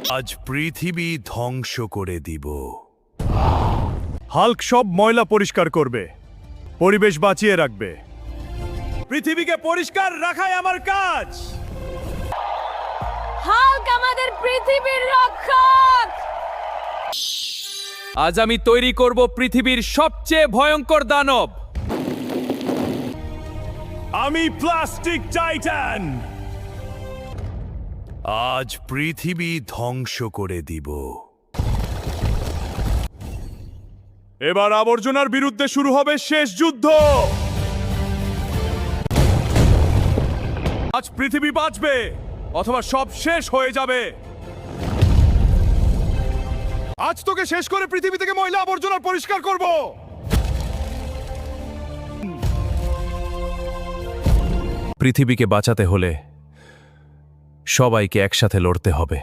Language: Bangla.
আজ পৃথিবী ধ্বংস করে দিব। হাল্ক সব ময়লা পরিষ্কার করবে, পরিবেশ বাঁচিয়ে রাখবে। পৃথিবীকে পরিষ্কার রাখাই আমার কাজ। হাল্ক আমাদের পৃথিবীর রক্ষক। আজ আমি তৈরি করব পৃথিবীর সবচেয়ে ভয়ঙ্কর দানব। আমি প্লাস্টিক টাইটান। আজ পৃথিবী ধ্বংস করে দিব। এবার আবর্জনার বিরুদ্ধে শুরু হবে শেষ যুদ্ধ। আজ পৃথিবী বাঁচবে অথবা সব শেষ হয়ে যাবে। আজ তোকে শেষ করে পৃথিবী থেকে ময়লা আবর্জনা পরিষ্কার করব। পৃথিবীকে বাঁচাতে হলে সবাইকে একসাথে লড়তে হবে।